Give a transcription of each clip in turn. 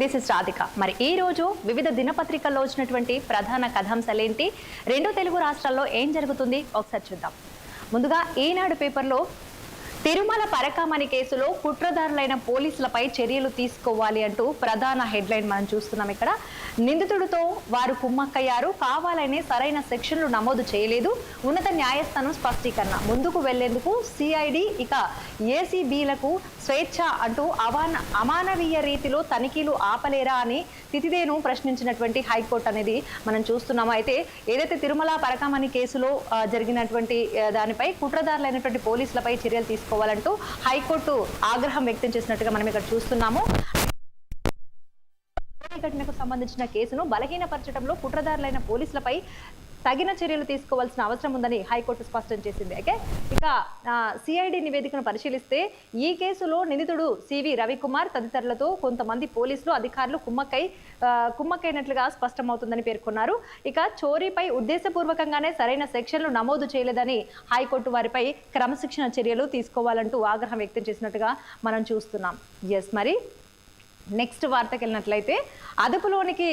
This is Radhika. మరి ఈ రోజు వివిధ దినపత్రికల్లో వచ్చినటువంటి ప్రధాన కథాంశాలేంటి, రెండు తెలుగు రాష్ట్రాల్లో ఏం జరుగుతుంది ఒకసారి చూద్దాం. ముందుగా ఈనాడు పేపర్లో తిరుమల పరకామణి కేసులో కుట్రదారులైన పోలీసులపై చర్యలు తీసుకోవాలి అంటూ ప్రధాన హెడ్లైన్ మనం చూస్తున్నాం. ఇక్కడ నిందితుడితో వారు కుమ్మక్కయ్యారు, కావాలనే సరైన సెక్షన్లు నమోదు చేయలేదు, ఉన్నత న్యాయస్థానం స్పష్టీకరణ, ముందుకు వెళ్లేందుకు సిఐడి ఇక ఏసీబీలకు స్వేచ్ఛ అంటూ అమానవీయ రీతిలో తనిఖీలు ఆపలేరా అని తితిదేను ప్రశ్నించినటువంటి హైకోర్టు అనేది మనం చూస్తున్నాము. అయితే ఏదైతే తిరుమల పరకామణి కేసులో జరిగినటువంటి దానిపై కుట్రదారులైనటువంటి పోలీసులపై చర్యలు తీసుకోవాలంటూ హైకోర్టు ఆగ్రహం వ్యక్తం చేసినట్టుగా మనం ఇక్కడ చూస్తున్నాము. ఘటనకు సంబంధించిన కేసును బలహీనపరచడంలో కుట్రదారులైన పోలీసులపై తగిన చర్యలు తీసుకోవాల్సిన అవసరం ఉందని హైకోర్టు స్పష్టం చేసింది. అయితే ఇక సిఐడి నివేదికను పరిశీలిస్తే ఈ కేసులో నిందితుడు సివి రవికుమార్ తదితరులతో కొంతమంది పోలీసులు అధికారులు కుమ్మక్కైనట్లుగా స్పష్టమవుతుందని పేర్కొన్నారు. ఇక చోరీపై ఉద్దేశపూర్వకంగానే సరైన సెక్షన్లు నమోదు చేయలేదని హైకోర్టు వారిపై క్రమశిక్షణ చర్యలు తీసుకోవాలంటూ ఆగ్రహం వ్యక్తం చేసినట్టుగా మనం చూస్తున్నాం. మరి నెక్స్ట్ వార్తకి వెళ్ళినట్లయితే అదుపులోనికి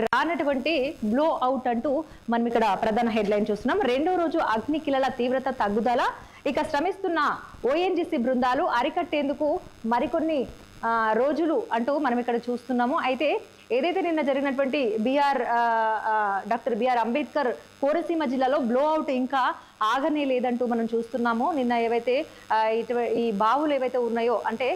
రానటువంటి బ్లో అవుట్ అంటూ మనం ఇక్కడ ప్రధాన హెడ్లైన్ చూస్తున్నాం. రెండో రోజు అగ్నికిలల తీవ్రత తగ్గుదల, ఇక శ్రమిస్తున్న ఓఎన్జీసీ బృందాలు అరికట్టేందుకు మరికొన్ని రోజులు అంటూ మనం ఇక్కడ చూస్తున్నాము. అయితే ఏదైతే నిన్న జరిగినటువంటి డాక్టర్ బిఆర్ అంబేద్కర్ కోనసీమ జిల్లాలో బ్లో అవుట్ ఇంకా ఆగనే లేదంటూ మనం చూస్తున్నాము. నిన్న ఏవైతే ఈ బావులు ఏవైతే ఉన్నాయో అంటే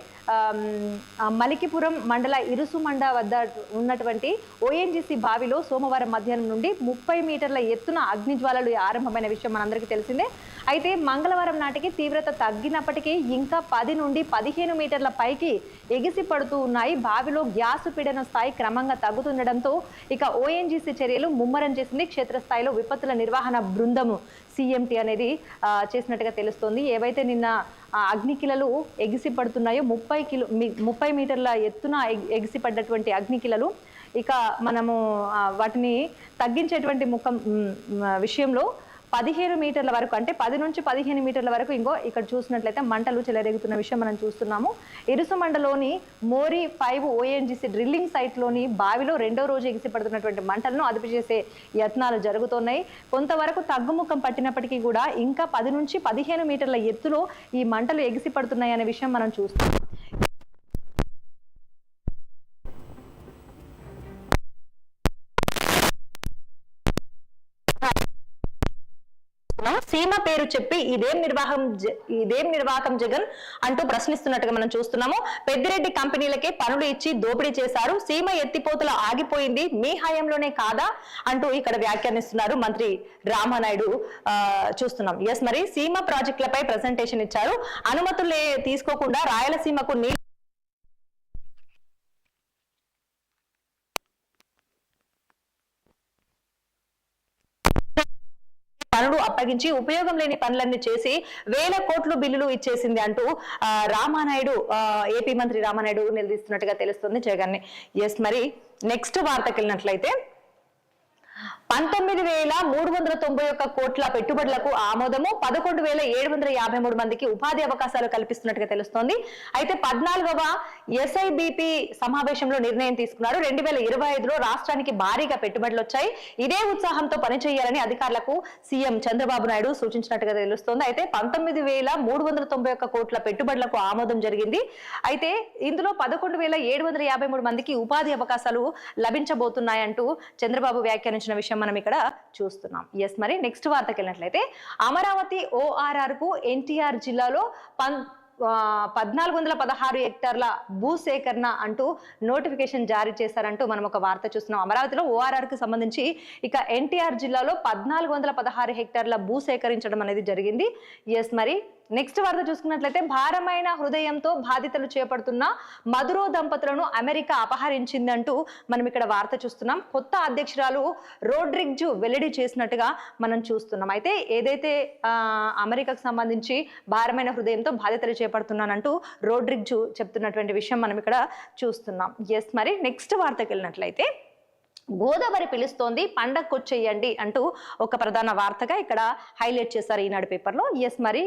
మలికిపురం మండల ఇరుసుమండ వద్ద ఉన్నటువంటి ఓఎన్జీసీ బావిలో సోమవారం మధ్యాహ్నం నుండి 30 మీటర్ల ఎత్తున అగ్నిజ్వాలలు ఆరంభమైన విషయం మనందరికీ తెలిసిందే. అయితే మంగళవారం నాటికి తీవ్రత తగ్గినప్పటికీ ఇంకా 10 నుండి 15 మీటర్ల పైకి ఎగిసి పడుతూ ఉన్నాయి. బావిలో గ్యాసు పీడన స్థాయి క్రమంగా తగ్గుతుండడంతో ఇక ఓఎన్జీసీ చర్యలు ముమ్మరం చేసింది. క్షేత్రస్థాయిలో విపత్తుల నిర్వహణ బృందము సిఎంటి అనేది చేసినట్టుగా తెలుస్తోంది. ఏవైతే నిన్న అగ్నికిలలు ఎగిసి పడుతున్నాయో 30 మీటర్ల ఎత్తున ఎగిసి పడ్డటువంటి అగ్నికిలలు ఇక మనము వాటిని తగ్గించేటువంటి విషయంలో 15 మీటర్ల వరకు అంటే 10 నుంచి 15 మీటర్ల వరకు ఇంకో ఇక్కడ చూసినట్లయితే మంటలు చెలరేగుతున్న విషయం మనం చూస్తున్నాము. ఇరుసుమండలోని మోరీ 5 ఓఎన్జీసీ డ్రిల్లింగ్ సైట్లోని బావిలో రెండో రోజు ఎగిసి పడుతున్నటువంటి మంటలను అదుపు చేసే యత్నాలు జరుగుతున్నాయి. కొంతవరకు తగ్గుముఖం పట్టినప్పటికీ కూడా ఇంకా 10 నుంచి 15 మీటర్ల ఎత్తులో ఈ మంటలు ఎగిసి పడుతున్నాయి అనే విషయం మనం చూస్తున్నాం. సీమ పేరు చెప్పి ఇదేం నిర్వాహకం జగన్ అంటూ ప్రశ్నిస్తున్నట్టుగా మనం చూస్తున్నాము. పెద్దిరెడ్డి కంపెనీలకే పనులు ఇచ్చి దోపిడీ చేశారు, సీమ ఎత్తిపోతల ఆగిపోయింది మీ హయాంలోనే కాదా అంటూ ఇక్కడ వ్యాఖ్యానిస్తున్నారు మంత్రి రామానాయుడు. చూస్తున్నాం. మరి సీమ ప్రాజెక్టులపై ప్రెజెంటేషన్ ఇచ్చారు, అనుమతులు తీసుకోకుండా రాయలసీమకు పనులు అప్పగించి ఉపయోగం లేని పనులన్నీ చేసి వేల కోట్లు బిల్లులు ఇచ్చేసింది అంటూ రామానాయుడు ఏపీ మంత్రి రామానాయుడు నిలదీస్తున్నట్టుగా తెలుస్తుంది జగన్ ని. మరి నెక్స్ట్ వార్తకి వెళ్ళినట్లయితే 19,391 కోట్ల పెట్టుబడులకు ఆమోదము, 11,753 మందికి ఉపాధి అవకాశాలు కల్పిస్తున్నట్టుగా తెలుస్తోంది. అయితే 14వ ఎస్ఐబిపి సమావేశంలో నిర్ణయం తీసుకున్నారు. 2025లో రాష్ట్రానికి భారీగా పెట్టుబడులు వచ్చాయి, ఇదే ఉత్సాహంతో పనిచేయాలని అధికారులకు సీఎం చంద్రబాబు నాయుడు సూచించినట్టుగా తెలుస్తోంది. అయితే 19,391 కోట్ల పెట్టుబడులకు ఆమోదం జరిగింది. అయితే ఇందులో 11,753 మందికి ఉపాధి అవకాశాలు లభించబోతున్నాయంటూ చంద్రబాబు వ్యాఖ్యానించిన విషయం మనం ఇక్కడ చూస్తున్నాం. మరి నెక్స్ట్ వార్తకి వెళ్ళినట్లయితే అమరావతి ఓఆర్ఆర్ కు ఎన్టీఆర్ జిల్లాలో 1416 హెక్టార్ల భూసేకరణ అంటూ నోటిఫికేషన్ జారీ చేశారంటూ మనం ఒక వార్త చూస్తున్నాం. అమరావతిలో ఓఆర్ఆర్ కు సంబంధించి ఇక ఎన్టీఆర్ జిల్లాలో 1416 హెక్టార్ల భూ సేకరించడం అనేది జరిగింది. మరి నెక్స్ట్ వార్త చూసుకున్నట్లయితే భారమైన హృదయంతో బాధితులు చేపడుతున్న మధురో దంపతులను అమెరికా అపహరించిందంటూ మనం ఇక్కడ వార్త చూస్తున్నాం. కొత్త అధ్యక్షురాలు రోడ్రిగ్జు వెల్లడి చేసినట్టుగా మనం చూస్తున్నాం. అయితే ఏదైతే అమెరికాకు సంబంధించి భారమైన హృదయంతో బాధితులు చేపడుతున్నానంటూ రోడ్రిగ్జు చెప్తున్నటువంటి విషయం మనం ఇక్కడ చూస్తున్నాం. మరి నెక్స్ట్ వార్తకి వెళ్ళినట్లయితే గోదావరి పిలుస్తోంది, పండగకొచ్చేయండి అంటూ ఒక ప్రధాన వార్తగా ఇక్కడ హైలైట్ చేశారు ఈనాడు పేపర్లో. ఎస్, మరి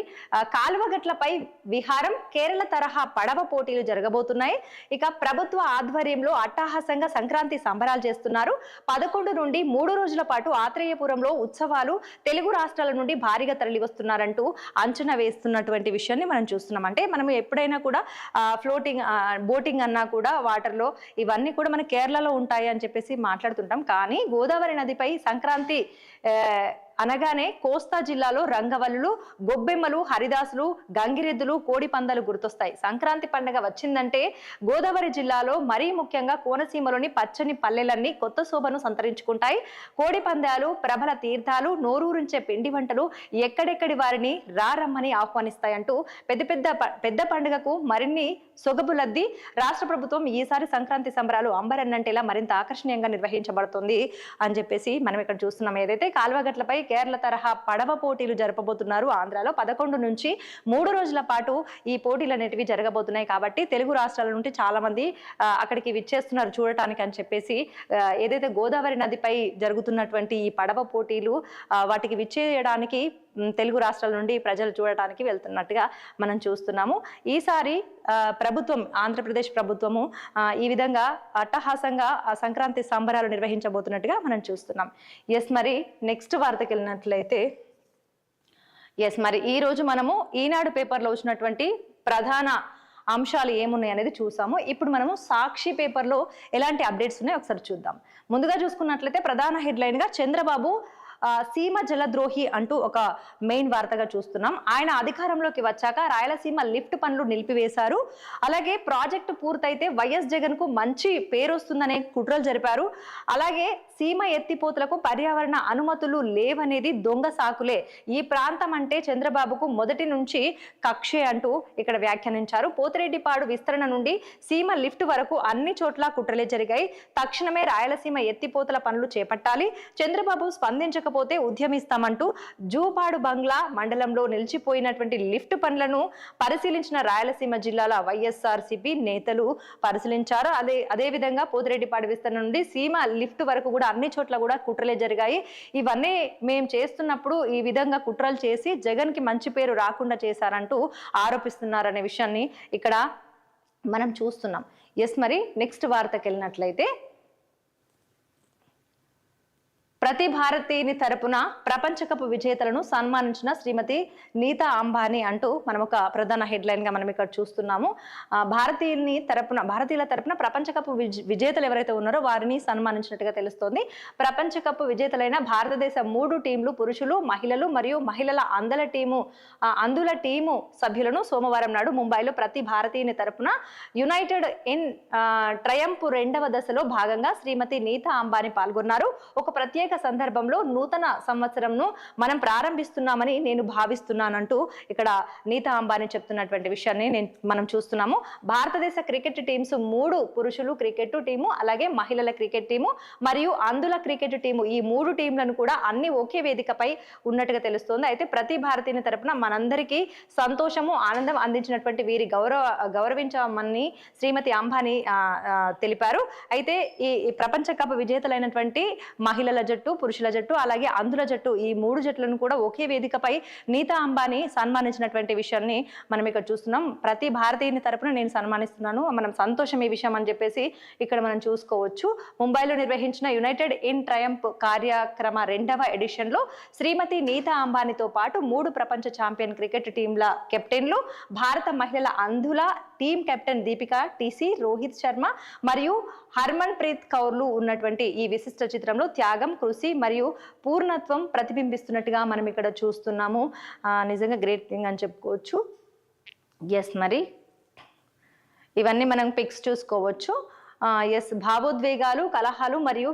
కాలువగట్లపై విహారం, కేరళ తరహా పడవ పోటీలు జరగబోతున్నాయి. ఇక ప్రభుత్వ ఆధ్వర్యంలో అట్టహాసంగా సంక్రాంతి సంబరాలు చేస్తున్నారు. 11 నుండి 3 రోజుల పాటు ఆత్రేయపురంలో ఉత్సవాలు తెలుగు రాష్ట్రాల నుండి భారీగా తరలి వస్తున్నారంటూ అంచనా వేస్తున్నటువంటి విషయాన్ని మనం చూస్తున్నాం. అంటే మనం ఎప్పుడైనా కూడా ఫ్లోటింగ్ బోటింగ్ అన్నా కూడా వాటర్లో ఇవన్నీ కూడా మన కేరళలో ఉంటాయి అని చెప్పేసి మాట్లాడుతుంటాం. కానీ గోదావరి నదిపై సంక్రాంతి అనగానే కోస్తా జిల్లాలో రంగవల్లులు, గొబ్బెమ్మలు, హరిదాసులు, గంగిరెద్దులు, కోడి పందాలు గుర్తొస్తాయి. సంక్రాంతి పండుగ వచ్చిందంటే గోదావరి జిల్లాలో మరీ ముఖ్యంగా కోనసీమలోని పచ్చని పల్లెలన్నీ కొత్త శోభను సంతరించుకుంటాయి. కోడి పందాలు, ప్రబల తీర్థాలు, నోరూరించే పిండి వంటలు ఎక్కడెక్కడి వారిని రమ్మని ఆహ్వానిస్తాయంటూ పెద్ద పండుగకు మరిన్ని సొగబులద్ది రాష్ట్ర ప్రభుత్వం ఈసారి సంక్రాంతి సంబరాలు అంబరన్నంటేలా మరింత ఆకర్షణీయంగా నిర్వహించబడుతుంది అని చెప్పేసి మనం ఇక్కడ చూస్తున్నాం. ఏదైతే కాల్వగట్లపై కేరళ తరహా పడవ పోటీలు జరపబోతున్నారు ఆంధ్రాలో. 11 నుంచి 3 రోజుల పాటు ఈ పోటీలు అనేటివి జరగబోతున్నాయి. కాబట్టి తెలుగు రాష్ట్రాల నుండి చాలా మంది అక్కడికి విచ్చేస్తున్నారు చూడటానికి అని చెప్పేసి, ఏదైతే గోదావరి నదిపై జరుగుతున్నటువంటి ఈ పడవ పోటీలు వాటికి విచ్చేయడానికి తెలుగు రాష్ట్రాల నుండి ప్రజలు చూడటానికి వెళ్తున్నట్టుగా మనం చూస్తున్నాము. ఈసారి ప్రభుత్వం, ఆంధ్రప్రదేశ్ ప్రభుత్వము ఈ విధంగా అట్టహాసంగా సంక్రాంతి సంబరాలు నిర్వహించబోతున్నట్టుగా మనం చూస్తున్నాం. ఎస్, మరి నెక్స్ట్ వార్తకి వెళ్ళినట్లయితే మరి ఈ రోజు మనము ఈనాడు పేపర్లో వచ్చినటువంటి ప్రధాన అంశాలు ఏమున్నాయి అనేది చూసాము. ఇప్పుడు మనము సాక్షి పేపర్లో ఎలాంటి అప్డేట్స్ ఉన్నాయో ఒకసారి చూద్దాం. ముందుగా చూసుకున్నట్లయితే ప్రధాన హెడ్లైన్ గా చంద్రబాబు సీమ జలద్రోహి అంటూ ఒక మెయిన్ వార్తగా చూస్తున్నాం. ఆయన అధికారంలోకి వచ్చాక రాయలసీమ లిఫ్ట్ పనులు నిలిపివేశారు. అలాగే ప్రాజెక్టు పూర్తయితే వైఎస్ జగన్ కు మంచి పేరు వస్తుందనే కుట్రలు జరిపారు. అలాగే సీమ ఎత్తిపోతులకు పర్యావరణ అనుమతులు లేవనేది దొంగ సాకులే, ఈ ప్రాంతం అంటే చంద్రబాబుకు మొదటి నుంచి కక్షే అంటూ ఇక్కడ వ్యాఖ్యానించారు. పోతిరెడ్డిపాడు విస్తరణ నుండి సీమ లిఫ్ట్ వరకు అన్ని చోట్ల కుట్రలే జరిగాయి. తక్షణమే రాయలసీమ ఎత్తిపోతల పనులు చేపట్టాలి, చంద్రబాబు స్పందించకపోతే ఉద్యమిస్తామంటూ జూపాడు బంగ్లా మండలంలో నిలిచిపోయినటువంటి లిఫ్ట్ పనులను పరిశీలించిన రాయలసీమ జిల్లాల వైఎస్ఆర్సీపీ నేతలు పరిశీలించారు. అదేవిధంగా పోతిరెడ్డిపాడు విస్తరణ నుండి సీమ లిఫ్ట్ వరకు కూడా అన్ని చోట్ల కూడా కుట్రలే జరిగాయి. ఇవన్నీ మేము చేస్తున్నప్పుడు ఈ విధంగా కుట్రలు చేసి జగన్ కి మంచి పేరు రాకుండా చేశారంటూ ఆరోపిస్తున్నారనే విషయాన్ని ఇక్కడ మనం చూస్తున్నాం. ఎస్, మరి నెక్స్ట్ వార్తకి వెళ్ళినట్లయితే ప్రతి భారతీయుని తరపున ప్రపంచ కప్ విజేతలను సన్మానించిన శ్రీమతి నీతా అంబానీ అంటూ మనం ఒక ప్రధాన హెడ్లైన్ గా మనం ఇక్కడ చూస్తున్నాము. భారతీయుల తరపున ప్రపంచ కప్ విజేతలు ఎవరైతే ఉన్నారో వారిని సన్మానించినట్టుగా తెలుస్తోంది. ప్రపంచ కప్ విజేతలైన భారతదేశ 3 టీంలు, పురుషులు, మహిళలు మరియు మహిళల అందుల టీము సభ్యులను సోమవారం నాడు ముంబైలో ప్రతి భారతీయుని తరపున యునైటెడ్ ఇన్ ట్రయంప్ 2వ దశలో భాగంగా శ్రీమతి నీతా అంబానీ పాల్గొన్నారు. ఒక ప్రత్యేక సందర్భంలో నూతన సంవత్సరంను మనం ప్రారంభిస్తున్నామని నేను భావిస్తున్నానంటూ ఇక్కడ నీతా అంబానీ చెప్తున్నటువంటి విషయాన్ని మనం చూస్తున్నాము. భారతదేశ క్రికెట్ టీమ్స్ 3 పురుషులు క్రికెట్ టీము, అలాగే మహిళల క్రికెట్ టీము మరియు అందుల క్రికెట్ టీము, ఈ 3 టీంలను కూడా అన్ని ఒకే వేదికపై ఉన్నట్టుగా తెలుస్తోంది. అయితే ప్రతి భారతీయుని తరపున మనందరికీ సంతోషము, ఆనందం అందించినటువంటి వీరి గౌరవించమని శ్రీమతి అంబానీ తెలిపారు. అయితే ఈ ప్రపంచ కప్ విజేతలైనటువంటి మహిళల జట్టు, పురుషుల జట్టు, అలాగే అందుల జట్టు, ఈ 3 జట్లను కూడా ఒకే వేదికపై నీతా అంబానీ సన్మానించినటువంటి విషయాన్ని మనం ఇక్కడ చూస్తున్నాం. ప్రతి భారతీయుని తరపున నేను సన్మానిస్తున్నాను, మనం సంతోషం ఈ విషయం అని చెప్పేసి ఇక్కడ మనం చూసుకోవచ్చు. ముంబైలో నిర్వహించిన యునైటెడ్ ఇన్ ట్రయంప్ కార్యక్రమ 2వ ఎడిషన్ లో శ్రీమతి నీతా అంబానీతో పాటు 3 ప్రపంచ ఛాంపియన్ క్రికెట్ టీంల కెప్టెన్లు, భారత మహిళల అందుల team captain Deepika TC, Rohit Sharma మరియు హర్మన్ ప్రీత్ కౌర్లు ఉన్నటువంటి ఈ విశిష్ట చిత్రంలో త్యాగం, కృషి మరియు పూర్ణత్వం ప్రతిబింబిస్తున్నట్టుగా మనం ఇక్కడ చూస్తున్నాము. నిజంగా గ్రేట్ థింగ్ అని చెప్పుకోవచ్చు. ఎస్, మరి ఇవన్నీ మనం పిక్స్ చూసుకోవచ్చు. ఎస్, భావోద్వేగాలు, కలహాలు మరియు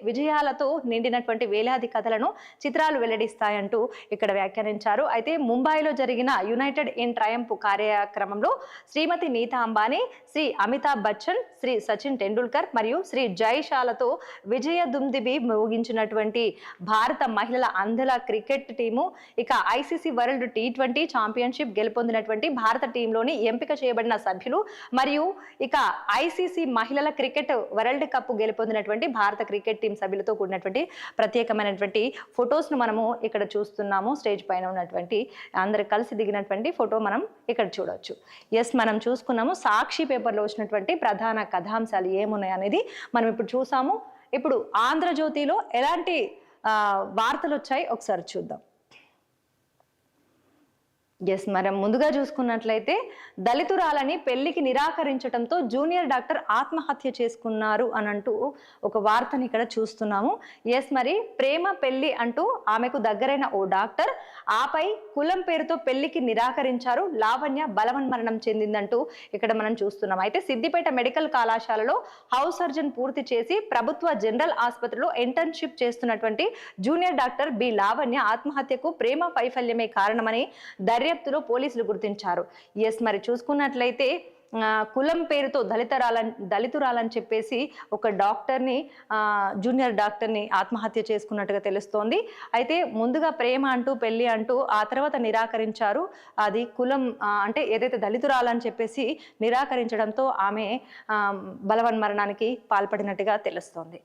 విజయాలతో నిండినటువంటి వేలాది కథలను చిత్రాలు వెల్లడిస్తాయంటూ ఇక్కడ వ్యాఖ్యానించారు. అయితే ముంబైలో జరిగిన యునైటెడ్ ఇన్ ట్రయంప్ కార్యక్రమంలో శ్రీమతి నీతా అంబానీ, శ్రీ అమితాబ్ బచ్చన్, శ్రీ సచిన్ టెండూల్కర్ మరియు శ్రీ జైషాలతో విజయ దుమ్దిబి మోగించినటువంటి భారత మహిళల అందుల క్రికెట్ టీము, ఇక ఐసీసీ వరల్డ్ T20 ఛాంపియన్షిప్ గెలుపొందినటువంటి భారత టీంలోని ఎంపిక చేయబడిన సభ్యులు మరియు ఇక ఐసీసీ మహిళల క్రికెట్ వరల్డ్ కప్ గెలుపొందినటువంటి భారత క్రికెట్ టీం సభ్యులతో కూడినటువంటి ప్రత్యేకమైనటువంటి ఫొటోస్ను మనము ఇక్కడ చూస్తున్నాము. స్టేజ్ పైన ఉన్నటువంటి అందరు కలిసి దిగినటువంటి ఫోటో మనం ఇక్కడ చూడవచ్చు. ఎస్, మనం చూసుకున్నాము సాక్షి పేపర్లో వచ్చినటువంటి ప్రధాన కథాంశాలు ఏమున్నాయి అనేది మనం ఇప్పుడు చూసాము. ఇప్పుడు ఆంధ్రజ్యోతిలో ఎలాంటి వార్తలు వచ్చాయి ఒకసారి చూద్దాం. ఎస్, మనం ముందుగా చూసుకున్నట్లయితే దళితురాలని పెళ్లికి నిరాకరించడంతో జూనియర్ డాక్టర్ ఆత్మహత్య చేసుకున్నారు అని అంటూ ఒక వార్తని ఇక్కడ చూస్తున్నాము. ఎస్, మరి ప్రేమ పెళ్లి అంటూ ఆమెకు దగ్గరైన ఓ డాక్టర్ ఆపై కులం పేరుతో పెళ్లికి నిరాకరించారు. లావణ్య బలవన్మరణం చెందిందంటూ ఇక్కడ మనం చూస్తున్నాం. అయితే సిద్దిపేట మెడికల్ కళాశాలలో హౌస్ సర్జన్ పూర్తి చేసి ప్రభుత్వ జనరల్ ఆసుపత్రిలో ఇంటర్న్షిప్ చేస్తున్నటువంటి జూనియర్ డాక్టర్ బి లావణ్య ఆత్మహత్యకు ప్రేమ వైఫల్యమే కారణమని దర్యాప్తులో పోలీసులు గుర్తించారు. ఎస్, మరి చూసుకున్నట్లయితే కులం పేరుతో దళితురాలని చెప్పేసి ఒక డాక్టర్ని జూనియర్ డాక్టర్ని ఆత్మహత్య చేసుకున్నట్టుగా తెలుస్తోంది. అయితే ముందుగా ప్రేమ అంటూ పెళ్లి అంటూ ఆ తర్వాత నిరాకరించారు. అది కులం అంటే ఏదైతే దళితురాలని చెప్పేసి నిరాకరించడంతో ఆమె బలవన్మరణానికి పాల్పడినట్టుగా తెలుస్తోంది.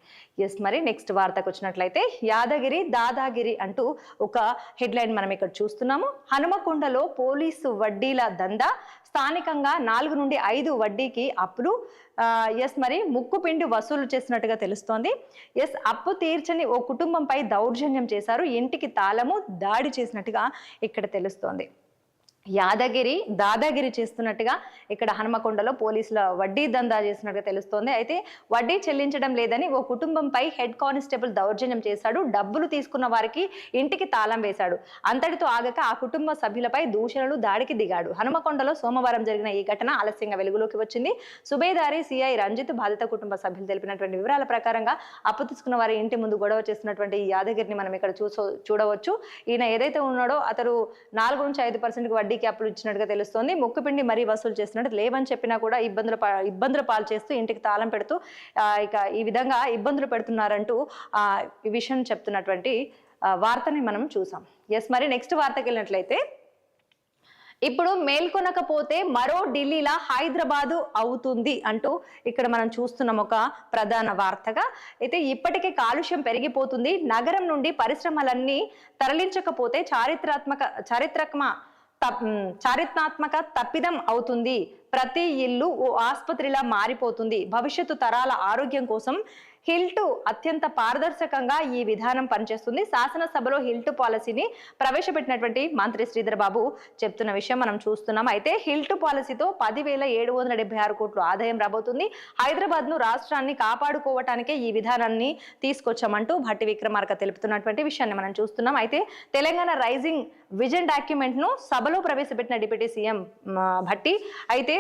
ఎస్, మరి నెక్స్ట్ వార్తకు వచ్చినట్లయితే యాదగిరి దాదాగిరి అంటూ ఒక హెడ్లైన్ మనం ఇక్కడ చూస్తున్నాము. హనుమకొండలో పోలీసు వడ్డీల దందా, స్థానికంగా 4 నుండి 5 వడ్డీకి అప్పులు. ఎస్, మరి ముక్కుపిండి వసూలు చేసినట్టుగా తెలుస్తోంది. ఎస్, అప్పు తీర్చని ఓ కుటుంబంపై దౌర్జన్యం చేశారు. ఇంటికి తాళము దాడి చేసినట్టుగా ఇక్కడ తెలుస్తోంది. దాదాగిరి చేస్తున్నట్టుగా ఇక్కడ హనుమకొండలో పోలీసుల వడ్డీ దందా చేసినట్టుగా తెలుస్తోంది. అయితే వడ్డీ చెల్లించడం లేదని ఓ కుటుంబంపై హెడ్ కానిస్టేబుల్ దౌర్జన్యం చేశాడు. డబ్బులు తీసుకున్న వారికి ఇంటికి తాళం వేశాడు. అంతటితో ఆగక ఆ కుటుంబ సభ్యులపై దూషణలు దాడికి దిగాడు. హనుమకొండలో సోమవారం జరిగిన ఈ ఘటన ఆలస్యంగా వెలుగులోకి వచ్చింది. సుబేదారి సిఐ రంజిత్ బాధిత కుటుంబ సభ్యులు తెలిపినటువంటి వివరాల ప్రకారంగా అప్పు తీసుకున్న వారి ఇంటి ముందు గొడవ చేస్తున్నటువంటి ఈ యాదగిరిని మనం ఇక్కడ చూడవచ్చు. ఈయన ఏదైతే ఉన్నాడో అతడు 4 నుంచి 5% వడ్డీ అప్పులు ఇచ్చినట్టుగా తెలుస్తోంది. ముక్కుపిండి మరీ వసూలు చేస్తున్నట్టు లేవని చెప్పినా కూడా ఇబ్బందులు పాలు చేస్తూ ఇంటికి తాళం పెడుతూ ఇక ఈ విధంగా ఇబ్బందులు పెడుతున్నారంటూ ఈ విషయం చెప్తున్నటువంటి వార్తని మనం చూసాం. ఎస్, మరి నెక్స్ట్ వార్తకి వెళ్ళినట్లయితే ఇప్పుడు మేల్కొనకపోతే మరో ఢిల్లీలా హైదరాబాదు అవుతుంది అంటూ ఇక్కడ మనం చూస్తున్నాం ఒక ప్రధాన వార్తగా. అయితే ఇప్పటికే కాలుష్యం పెరిగిపోతుంది. నగరం నుండి పరిశ్రమలన్నీ తరలించకపోతే చారిత్రాత్మక తప్పిదం అవుతుంది. ప్రతి ఇల్లు ఓ ఆసుపత్రిలా మారిపోతుంది. భవిష్యత్తు తరాల ఆరోగ్యం కోసం హిల్టు అత్యంత పారదర్శకంగా ఈ విధానం పనిచేస్తుంది. శాసనసభలో హిల్టు పాలసీని ప్రవేశపెట్టినటువంటి మంత్రి శ్రీధర్ బాబు చెప్తున్న విషయం మనం చూస్తున్నాం. అయితే హిల్టు పాలసీతో 10,776 కోట్లు ఆదాయం రాబోతుంది. హైదరాబాద్ ను రాష్ట్రాన్ని కాపాడుకోవటానికే ఈ విధానాన్ని తీసుకొచ్చామంటూ భట్టి విక్రమార్క తెలుపుతున్నటువంటి విషయాన్ని మనం చూస్తున్నాం. అయితే తెలంగాణ రైజింగ్ విజన్ డాక్యుమెంట్ ను సభలో ప్రవేశపెట్టిన డిప్యూటీ సీఎం భట్టి అయితే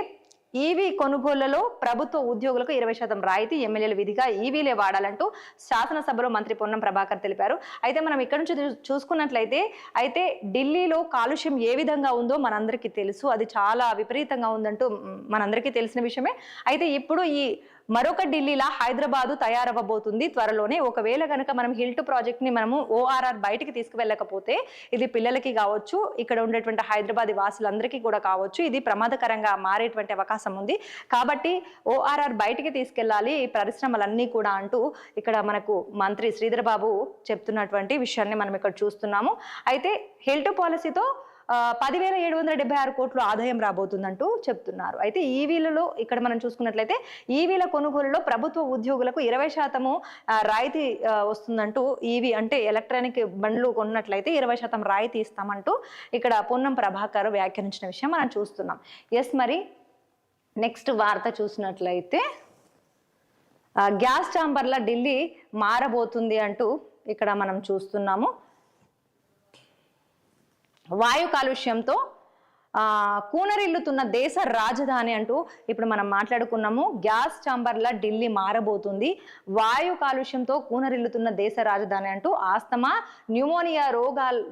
ఈవీ కొనుగోళ్లలో ప్రభుత్వ ఉద్యోగులకు 20% రాయితీ, ఎమ్మెల్యేలు విధిగా ఈవీలే వాడాలంటూ శాసనసభలో మంత్రి పొన్నం ప్రభాకర్ తెలిపారు. అయితే మనం ఇక్కడ నుంచి చూసుకున్నట్లయితే అయితే ఢిల్లీలో కాలుష్యం ఏ విధంగా ఉందో మనందరికీ తెలుసు. అది చాలా విపరీతంగా ఉందంటూ మనందరికీ తెలిసిన విషయమే. అయితే ఇప్పుడు ఈ మరొక ఢిల్లీలా హైదరాబాదు తయారవ్వబోతుంది త్వరలోనే. ఒకవేళ కనుక మనం హిల్టు ప్రాజెక్ట్ ని మనము ఓఆర్ఆర్ బయటికి తీసుకువెళ్ళకపోతే ఇది పిల్లలకి కావచ్చు, ఇక్కడ ఉండేటువంటి హైదరాబాద్ వాసులందరికీ కూడా కావచ్చు, ఇది ప్రమాదకరంగా మారేటువంటి అవకాశం ఉంది. కాబట్టి ఓఆర్ఆర్ బయటికి తీసుకెళ్లాలి ఈ పరిశ్రమలన్నీ కూడా అంటూ ఇక్కడ మనకు మంత్రి శ్రీధర్ బాబు చెప్తున్నటువంటి విషయాన్ని మనం ఇక్కడ చూస్తున్నాము. అయితే హిల్టు పాలసీతో 10,776 కోట్లు ఆదాయం రాబోతుందంటూ చెప్తున్నారు. అయితే ఈవీలలో ఇక్కడ మనం చూసుకున్నట్లయితే ఈవీల కొనుగోలులో ప్రభుత్వ ఉద్యోగులకు 20% రాయితీ వస్తుందంటూ, ఈవీ అంటే ఎలక్ట్రానిక్ బండ్లు కొన్నట్లయితే 20% రాయితీ ఇస్తామంటూ ఇక్కడ పొన్నం ప్రభాకర్ వ్యాఖ్యానించిన విషయం మనం చూస్తున్నాం. ఎస్, మరి నెక్స్ట్ వార్త చూసినట్లయితే గ్యాస్ ఛాంబర్ల ఢిల్లీ మారబోతుంది అంటూ ఇక్కడ మనం చూస్తున్నాము. వాయు కాలుష్యంతో కూనరిల్లుతున్న దేశ రాజధాని అంటూ ఇప్పుడు మనం మాట్లాడుకున్నాము. గ్యాస్ ఛాంబర్ల ఢిల్లీ మారబోతుంది. వాయు కాలుష్యంతో కూనరిల్లుతున్న దేశ రాజధాని అంటూ ఆస్తమా, న్యూమోనియా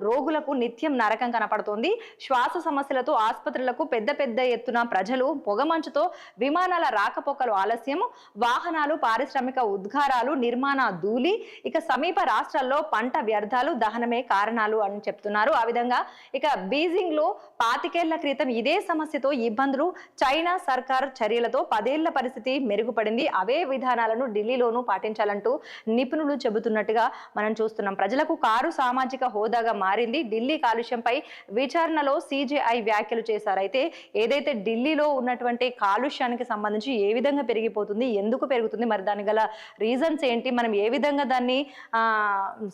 రోగులకు నిత్యం నరకం కనపడుతోంది. శ్వాస సమస్యలతో ఆసుపత్రులకు పెద్ద ఎత్తున ప్రజలు, పొగమంచుతో విమానాల రాకపోకలు ఆలస్యం, వాహనాలు, పారిశ్రామిక ఉద్గారాలు, నిర్మాణ ధూళి, ఇక సమీప రాష్ట్రాల్లో పంట వ్యర్థాలు దహనమే కారణాలు అని చెప్తున్నారు. ఆ విధంగా ఇక బీజింగ్ లో 25 ఏళ్ల క్రితం ఇదే సమస్యతో ఇబ్బందులు, చైనా సర్కార్ చర్యలతో 10 ఏళ్ల పరిస్థితి మెరుగుపడింది. అవే విధానాలను ఢిల్లీలోనూ పాటించాలంటూ నిపుణులు చెబుతున్నట్టుగా మనం చూస్తున్నాం. ప్రజలకు కారు సామాజిక హోదాగా మారింది. ఢిల్లీ కాలుష్యంపై విచారణలో సిజేఐ వ్యాఖ్యలు చేశారు. అయితే ఏదైతే ఢిల్లీలో ఉన్నటువంటి కాలుష్యానికి సంబంధించి ఏ విధంగా పెరిగిపోతుంది, ఎందుకు పెరుగుతుంది, మరి దాని గల రీజన్స్ ఏంటి, మనం ఏ విధంగా దాన్ని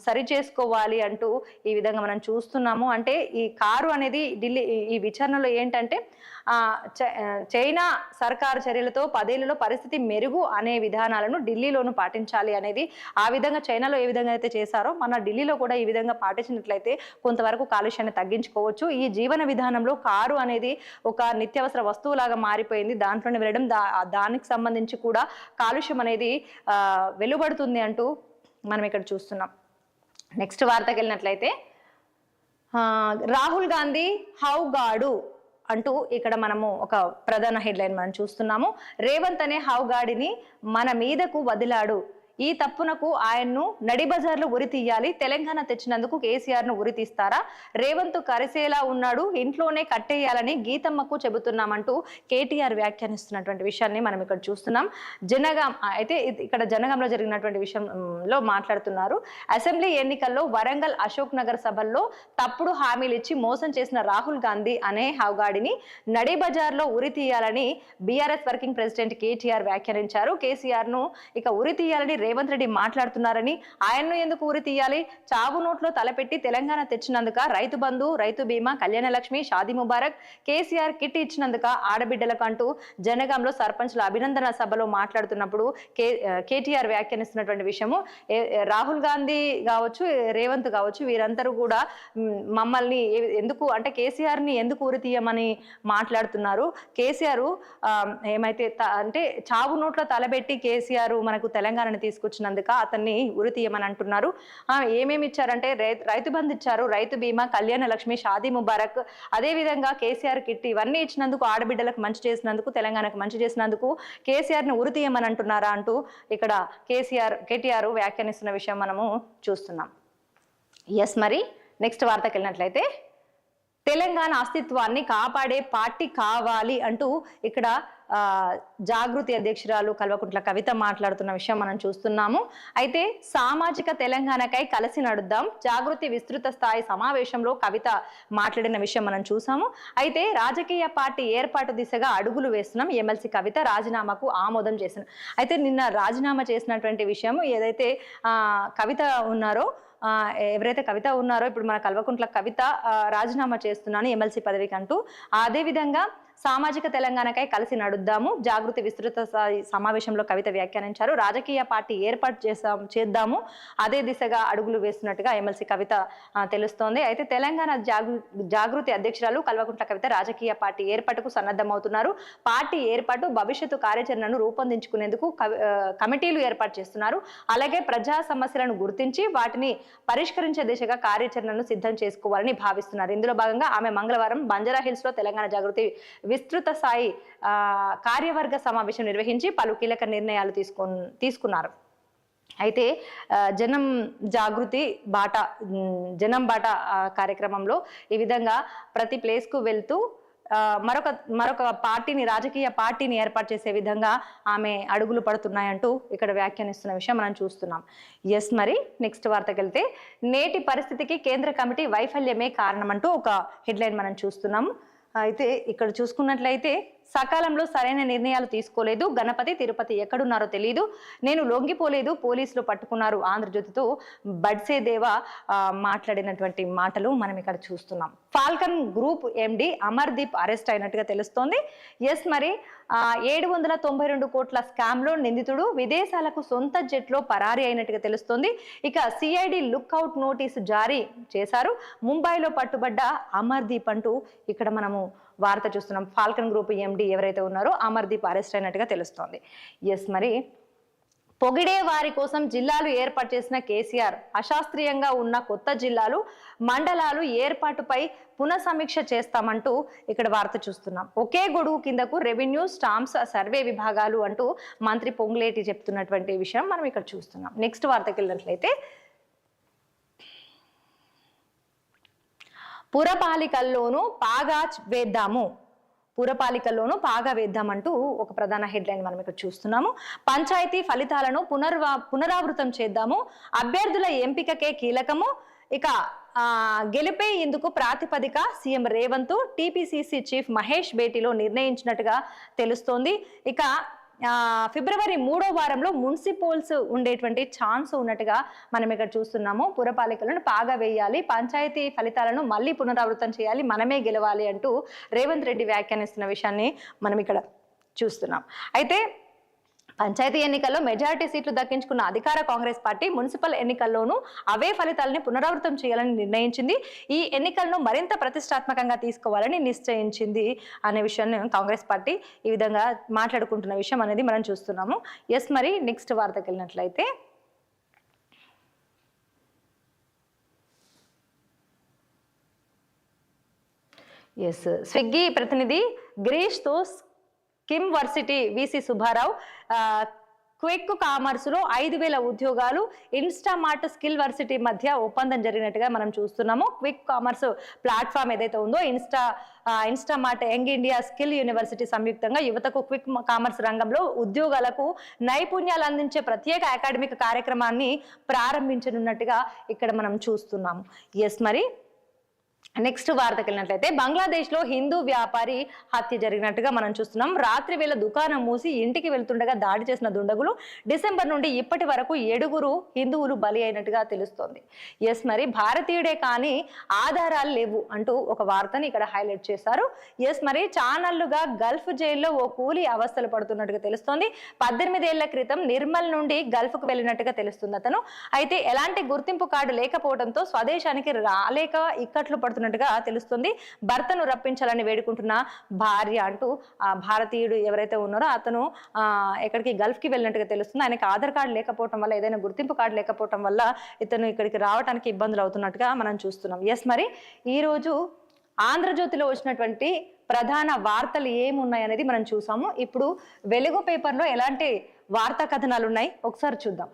సరి చేసుకోవాలి అంటూ ఈ విధంగా మనం చూస్తున్నాము. అంటే ఈ కారు అనేది ఢిల్లీ ఈ విచారణలో ఏంటంటే చైనా సర్కారు చర్యలతో 10 ఏళ్లలో పరిస్థితి మెరుగు అనే విధానాలను ఢిల్లీలోనూ పాటించాలి అనేది, ఆ విధంగా చైనాలో ఏ విధంగా అయితే చేశారో మన ఢిల్లీలో కూడా ఈ విధంగా పాటించినట్లయితే కొంతవరకు కాలుష్యాన్ని తగ్గించుకోవచ్చు. ఈ జీవన విధానంలో కారు అనేది ఒక నిత్యావసర వస్తువులాగా మారిపోయింది. దాంట్లోనే వెళ్ళడం దానికి సంబంధించి కూడా కాలుష్యం అనేది వెలువడుతుంది అంటూ మనం ఇక్కడ చూస్తున్నాం. నెక్స్ట్ వార్తకి వెళ్ళినట్లయితే రాహుల్ గాంధీ హౌగాడు అంటూ ఇక్కడ మనము ఒక ప్రధాన హెడ్లైన్ మనం చూస్తున్నాము. రేవంత్ అనే హౌగాడిని మన మీదకు వదిలాడు. ఈ తప్పునకు ఆయన్ను నడి బజార్లో ఉరి తీయాలి. తెలంగాణ తెచ్చినందుకు కేసీఆర్ ను ఉరి తీస్తారా? రేవంత్ కరిసేలా ఉన్నాడు, ఇంట్లోనే కట్టేయాలని గీతమ్మకు చెబుతున్నామంటూ కేటీఆర్ వ్యాఖ్యానిస్తున్నటువంటి విషయాన్ని మనం ఇక్కడ చూస్తున్నాం. జనగాం అయితే ఇక్కడ జనగాంలో జరిగినటువంటి విషయంలో మాట్లాడుతున్నారు. అసెంబ్లీ ఎన్నికల్లో వరంగల్ అశోక్ నగర్ సభల్లో తప్పుడు హామీలు ఇచ్చి మోసం చేసిన రాహుల్ గాంధీ అనే హౌగాడిని నడి బజార్లో ఉరి తీయాలని బీఆర్ఎస్ వర్కింగ్ ప్రెసిడెంట్ కేటీఆర్ వ్యాఖ్యానించారు. కేసీఆర్ ను ఇక ఉరి తీయాలని రేవంత్ రెడ్డి మాట్లాడుతున్నారని, ఆయన్ను ఎందుకు ఉరి తీయాలి? చావు నోట్లో తలపెట్టి తెలంగాణ తెచ్చినందుక, రైతు బంధు, రైతు బీమా, కళ్యాణ లక్ష్మి, షాదీ ముబారక్, కేసీఆర్ కిట్ ఇచ్చినందుక ఆడబిడ్డలకు అంటూ జనగాంలో సర్పంచ్ల అభినందన సభలో మాట్లాడుతున్నప్పుడు కేటీఆర్ వ్యాఖ్యానిస్తున్నటువంటి విషయము, రాహుల్ గాంధీ కావచ్చు, రేవంత్ కావచ్చు, వీరందరూ కూడా మమ్మల్ని ఎందుకు అంటే కేసీఆర్ ని ఎందుకు ఉరి తీయమని మాట్లాడుతున్నారు. కేసీఆర్ ఏమైతే అంటే చావు నోట్లో తలబెట్టి కేసీఆర్ మనకు తెలంగాణని తీసుకొచ్చినందుక అతన్ని ఉరి తీయమని అంటున్నారు. ఏమేమి ఇచ్చారంటే రైతు బంధు ఇచ్చారు, రైతు బీమా, కళ్యాణ లక్ష్మి, షాదీ ముబారక్, అదే విధంగా కేసీఆర్ కిట్, ఇవన్నీ ఇచ్చినందుకు, ఆడబిడ్డలకు మంచి చేసినందుకు, తెలంగాణకు మంచి చేసినందుకు కేసీఆర్ ని ఉరి తీయమని అంటున్నారా అంటూ ఇక్కడ కేటీఆర్ వ్యాఖ్యానిస్తున్న విషయం మనము చూస్తున్నాం. ఎస్, మరి నెక్స్ట్ వార్తకి వెళ్ళినట్లయితే తెలంగాణ అస్తిత్వాన్ని కాపాడే పార్టీ కావాలి అంటూ ఇక్కడ జాగృతి అధ్యక్షురాలు కల్వకుంట్ల కవిత మాట్లాడుతున్న విషయం మనం చూస్తున్నాము. అయితే సామాజిక తెలంగాణకై కలిసి నడుద్దాం జాగృతి విస్తృత స్థాయి సమావేశంలో కవిత మాట్లాడిన విషయం మనం చూసాము. అయితే రాజకీయ పార్టీ ఏర్పాటు దిశగా అడుగులు వేస్తున్నాం. ఎమ్మెల్సీ కవిత రాజీనామాకు ఆమోదం చేసిన, అయితే నిన్న రాజీనామా చేసినటువంటి విషయం ఏదైతే కవిత ఉన్నారో, ఎవరైతే కవిత ఉన్నారో ఇప్పుడు మన కల్వకుంట్ల కవిత రాజీనామా చేస్తున్నాను ఎమ్మెల్సీ పదవికి అంటూ, అదే విధంగా సామాజిక తెలంగాణకై కలిసి నడుద్దాము జాగృతి విస్తృత సమావేశంలో కవిత వ్యాఖ్యానించారు. రాజకీయ పార్టీ ఏర్పాటు చేద్దాము, అదే దిశగా అడుగులు వేస్తున్నట్టుగా ఎమ్మెల్సీ కవిత తెలుస్తోంది. అయితే తెలంగాణ జాగృతి అధ్యక్షురాలు కల్వకుంట్ల కవిత రాజకీయ పార్టీ ఏర్పాటుకు సన్నద్ధమవుతున్నారు. పార్టీ ఏర్పాటు భవిష్యత్తు కార్యాచరణను రూపొందించుకునేందుకు కమిటీలు ఏర్పాటు చేస్తున్నారు. అలాగే ప్రజా సమస్యలను గుర్తించి వాటిని పరిష్కరించే దిశగా కార్యాచరణను సిద్ధం చేసుకోవాలని భావిస్తున్నారు. ఇందులో భాగంగా ఆమె మంగళవారం బంజారా హిల్స్ లో తెలంగాణ జాగృతి విస్తృత స్థాయి కార్యవర్గ సమావేశం నిర్వహించి పలు కీలక నిర్ణయాలు తీసుకున్నారు. అయితే జనం బాట కార్యక్రమంలో ఈ విధంగా ప్రతి ప్లేస్ కు వెళ్తూ మరొక పార్టీని, రాజకీయ పార్టీని ఏర్పాటు చేసే విధంగా ఆమె అడుగులు పడుతున్నాయంటూ ఇక్కడ వ్యాఖ్యానిస్తున్న విషయం మనం చూస్తున్నాం. ఎస్, మరి నెక్స్ట్ వార్తకి వెళ్తే నేటి పరిస్థితికి కేంద్ర కమిటీ వైఫల్యమే కారణం అంటూ ఒక హెడ్లైన్ మనం చూస్తున్నాము. అయితే ఇక్కడ చూసుకున్నట్లయితే సకాలంలో సరైన నిర్ణయాలు తీసుకోలేదు, గణపతి తిరుపతి ఎక్కడున్నారో తెలియదు, నేను లొంగిపోలేదు, పోలీసులు పట్టుకున్నారు, ఆంధ్రజ్యోతితో బడ్సేదేవా మాట్లాడినటువంటి మాటలు మనం ఇక్కడ చూస్తున్నాం. ఫాల్కన్ గ్రూప్ ఎండి అమర్దీప్ అరెస్ట్ అయినట్టుగా తెలుస్తోంది. ఎస్, మరి 792 కోట్ల స్కామ్ లో నిందితుడు విదేశాలకు సొంత జెట్లో పరారీ అయినట్టుగా తెలుస్తోంది. ఇక సిఐడి లుక్అవుట్ నోటీసు జారీ చేశారు. ముంబైలో పట్టుబడ్డ అమర్దీప్ అంటూ ఇక్కడ మనము వార్త చూస్తున్నాం. ఫాల్కన్ గ్రూప్ ఎండి ఎవరైతే ఉన్నారో అమర్దీప్ అరెస్ట్ అయినట్టుగా తెలుస్తోంది. ఎస్, మరి పొగిడే వారి కోసం జిల్లాలు ఏర్పాటు చేసిన కేసీఆర్ అశాస్త్రీయంగా ఉన్న కొత్త జిల్లాలు, మండలాలు ఏర్పాటుపై పునఃసమీక్ష చేస్తామంటూ ఇక్కడ వార్త చూస్తున్నాం. ఒకే గొడుగు కిందకు రెవెన్యూ, స్టాంప్స్, సర్వే విభాగాలు అంటూ మంత్రి పొంగులేటి చెప్తున్నటువంటి విషయం మనం ఇక్కడ చూస్తున్నాం. నెక్స్ట్ వార్తకి వెళ్ళినట్లయితే పురపాలికల్లోనూ పాగా వేద్దామంటూ ఒక ప్రధాన హెడ్లైన్ మనం ఇక్కడ చూస్తున్నాము. పంచాయతీ ఫలితాలను పునరావృతం చేద్దాము, అభ్యర్థుల ఎంపికకే కీలకము, ఇక గెలిపే ఇందుకు ప్రాతిపదిక CM Revanth TPCC chief Mahesh భేటీలో నిర్ణయించినట్టుగా తెలుస్తోంది. ఇక ఫిబ్రవరి 3వ వారంలో మున్సిపల్స్ ఉండేటువంటి ఛాన్స్ ఉన్నట్టుగా మనం ఇక్కడ చూస్తున్నాము. పురపాలికలను పాగా వేయాలి, పంచాయతీ ఫలితాలను మళ్ళీ పునరావృతం చేయాలి, మనమే గెలవాలి అంటూ రేవంత్ రెడ్డి వ్యాఖ్యానిస్తున్న విషయాన్ని మనం ఇక్కడ చూస్తున్నాం. అయితే పంచాయతీ ఎన్నికల్లో మెజారిటీ సీట్లు దక్కించుకున్న అధికార కాంగ్రెస్ పార్టీ మున్సిపల్ ఎన్నికల్లోనూ అవే ఫలితాలని పునరావృతం చేయాలని నిర్ణయించింది. ఈ ఎన్నికలను మరింత ప్రతిష్టాత్మకంగా తీసుకోవాలని నిశ్చయించింది అనే విషయాన్ని కాంగ్రెస్ పార్టీ ఈ విధంగా మాట్లాడుకుంటున్న విషయం అనేది మనం చూస్తున్నాము. ఎస్, మరి నెక్స్ట్ వార్తకి వెళ్ళినట్లయితే స్విగ్గీ ప్రతినిధి గిరీష్తో కిమ్ వర్సిటీ వీసీ సుబ్బారావు క్విక్ కామర్స్లో 5,000 ఉద్యోగాలు ఇన్స్టామార్ట్ స్కిల్ వర్సిటీ మధ్య ఒప్పందం జరిగినట్టుగా మనం చూస్తున్నాము. క్విక్ కామర్స్ ప్లాట్ఫామ్ ఏదైతే ఉందో Instamart young India skill university సంయుక్తంగా యువతకు క్విక్ కామర్స్ రంగంలో ఉద్యోగాలకు నైపుణ్యాలు అందించే ప్రత్యేక అకాడమిక్ కార్యక్రమాన్ని ప్రారంభించనున్నట్టుగా ఇక్కడ మనం చూస్తున్నాము. ఎస్, మరి నెక్స్ట్ వార్తకి వెళ్ళినట్లయితే బంగ్లాదేశ్ లో హిందూ వ్యాపారి హత్య జరిగినట్టుగా మనం చూస్తున్నాం. రాత్రి వేళ దుకాణం మూసి ఇంటికి వెళ్తుండగా దాడి చేసిన దుండగులు డిసెంబర్ నుండి ఇప్పటి వరకు 7 హిందువులు బలి అయినట్టుగా తెలుస్తోంది. ఎస్, మరి భారతీయుడే కానీ ఆధారాలు లేవు అంటూ ఒక వార్తని ఇక్కడ హైలైట్ చేశారు. ఎస్, మరి ఛానళ్లుగా గల్ఫ్ జైల్లో ఓ కూలీ అవస్థలు పడుతున్నట్టుగా తెలుస్తోంది. 18 ఏళ్ల క్రితం నిర్మల్ నుండి గల్ఫ్ కు వెళ్ళినట్టుగా తెలుస్తుంది అతను. అయితే ఎలాంటి గుర్తింపు కార్డు లేకపోవడంతో స్వదేశానికి రాలేక ఇక్కట్లు పడుతున్నట్టుగా తెలుస్తుంది. భర్తను రప్పించాలని వేడుకుంటున్న భార్య అంటూ ఆ భారతీయుడు ఎవరైతే ఉన్నారో అతను ఎక్కడికి గల్ఫ్ కి వెళ్ళినట్టుగా తెలుస్తుంది. ఆయనకి ఆధార్ కార్డు లేకపోవడం వల్ల, ఏదైనా గుర్తింపు కార్డు లేకపోవడం వల్ల ఇతను ఇక్కడికి రావడానికి ఇబ్బందులు అవుతున్నట్టుగా మనం చూస్తున్నాం. ఎస్, మరి ఈరోజు ఆంధ్రజ్యోతిలో వచ్చినటువంటి ప్రధాన వార్తలు ఏమున్నాయనేది మనం చూసాము. ఇప్పుడు వెలుగు పేపర్లో ఎలాంటి వార్తా కథనాలు ఉన్నాయి ఒకసారి చూద్దాం.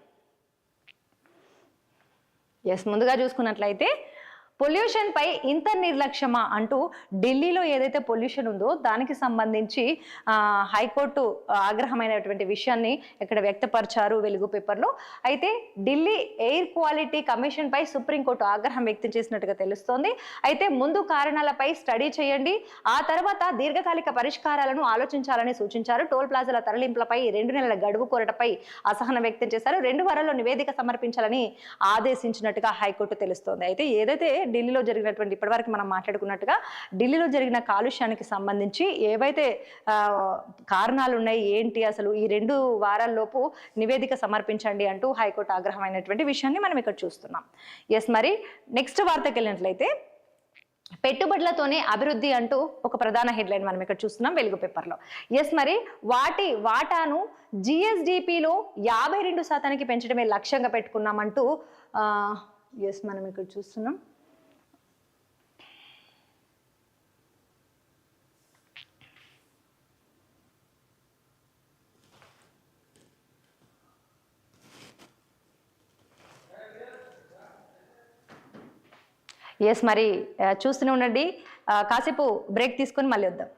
ఎస్, ముందుగా చూసుకున్నట్లయితే పొల్యూషన్ పై ఇంత నిర్లక్ష్యమా అంటూ ఢిల్లీలో ఏదైతే పొల్యూషన్ ఉందో దానికి సంబంధించి హైకోర్టు ఆగ్రహమైనటువంటి విషయాన్ని ఇక్కడ వ్యక్తపరిచారు వెలుగు పేపర్లో. అయితే ఢిల్లీ ఎయిర్ క్వాలిటీ కమిషన్ పై సుప్రీంకోర్టు ఆగ్రహం వ్యక్తం చేసినట్టుగా తెలుస్తోంది. అయితే ముందు కారణాలపై స్టడీ చేయండి, ఆ తర్వాత దీర్ఘకాలిక పరిష్కారాలను ఆలోచించాలని సూచించారు. టోల్ ప్లాజాల తరలింపులపై 2 నెలల గడువు కోరటపై అసహనం వ్యక్తం చేశారు. 2 వారాల్లో నివేదిక సమర్పించాలని ఆదేశించినట్టుగా హైకోర్టు తెలుస్తోంది. అయితే ఏదైతే ఢిల్లీలో జరిగినటువంటి ఇప్పటివరకు మనం మాట్లాడుకున్నట్టుగా ఢిల్లీలో జరిగిన కాలుష్యానికి సంబంధించి ఏవైతే కారణాలు ఉన్నాయి, ఏంటి అసలు ఈ 2 వారాల్లోపు నివేదిక సమర్పించండి అంటూ హైకోర్టు ఆగ్రహమైనటువంటి విషయాన్ని మనం ఇక్కడ చూస్తున్నాం. ఎస్, మరి నెక్స్ట్ వార్తకి వెళ్ళినట్లయితే పెట్టుబడులతోనే అభివృద్ధి అంటూ ఒక ప్రధాన హెడ్లైన్ మనం ఇక్కడ చూస్తున్నాం వెలుగు పేపర్లో. ఎస్, మరి వాటాను జిఎస్డిపిలో 52% పెంచడమే లక్ష్యంగా పెట్టుకున్నామంటూ ఎస్ మనం ఇక్కడ చూస్తున్నాం. ఎస్, మరి చూస్తూనే ఉండండి. కాసేపు బ్రేక్ తీసుకొని మళ్ళీ వద్దాం.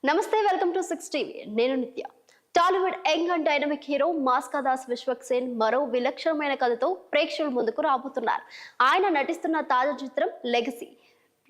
నమస్తే, వెల్కమ్ టు 6 టీవీ. నేను Nitya. Tollywood young and dynamic hero మాస్కాదాస్ విశ్వక్ సేన్ మరో విలక్షణమైన కథతో ప్రేక్షకుల ముందుకు రాబోతున్నారు. ఆయన నటిస్తున్న తాజా చిత్రం లెగసీ.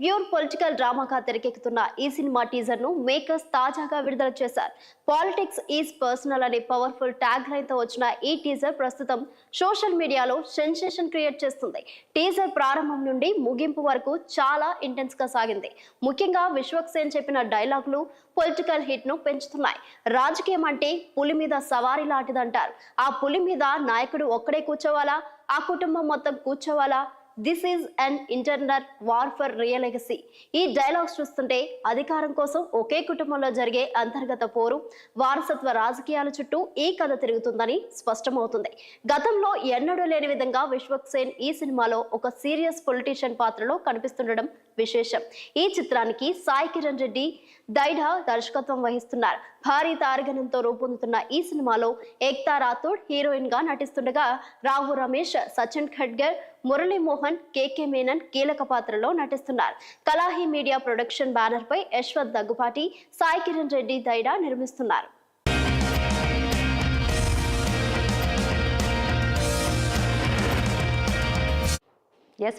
ప్యూర్ పొలిటికల్ డ్రామాగా తెరకెక్కుతున్న ఈ సినిమా టీజర్ ను మేకర్స్ తాజాగా విడుదల చేశారు. పాలిటిక్స్ ఈజ్ పర్సనల్ అనే పవర్ఫుల్ ట్యాగ్ లైన్ తో వచ్చిన ఈ టీజర్ ప్రస్తుతం సోషల్ మీడియాలో సెన్సేషన్ క్రియేట్ చేస్తుంది. టీజర్ ప్రారంభం నుండి ముగింపు వరకు చాలా ఇంటెన్స్ గా సాగింది. ముఖ్యంగా విశ్వక్ సేన్ చెప్పిన డైలాగులు పొలిటికల్ హిట్ ను పెంచుతున్నాయి. రాజకీయం అంటే పులి మీద సవారీ లాంటిదంటారు. ఆ పులి మీద నాయకుడు ఒక్కడే కూర్చోవాలా, ఆ కుటుంబం మొత్తం కూర్చోవాలా? This is an internal war for real legacy. ఈ డైలాగ్స్ చూస్తుంటే అధికారం కోసం ఒకే కుటుంబంలో జరిగే అంతర్గత పోరు, వారసత్వ రాజకీయాల చుట్టూ ఈ కథ తిరుగుతుందని స్పష్టమవుతుంది. గతంలో ఎన్నడూ లేని విధంగా విశ్వక్ సేన్ ఈ సినిమాలో ఒక సీరియస్ పొలిటీషియన్ పాత్రలో కనిపిస్తుండడం విశేషం. ఈ చిత్రానికి సాయి కిరణ్ రెడ్డి దైడా దర్శకత్వం వహిస్తున్నారు. భారీ తారగణంతో రూపొందుతున్న ఈ సినిమాలో ఏక్తా రాథోడ్ హీరోయిన్ గా నటిస్తుండగా రావు రమేష్, సచిన్ ఖడ్గర్, మురళీ మోహన్, కేకే మేనన్ కీలక పాత్రలో నటిస్తున్నారు. కలాహి మీడియా ప్రొడక్షన్ బ్యానర్ పై యశ్వత్ దగ్గుపాటి, సాయి కిరణ్ రెడ్డి దైడా నిర్మిస్తున్నారు.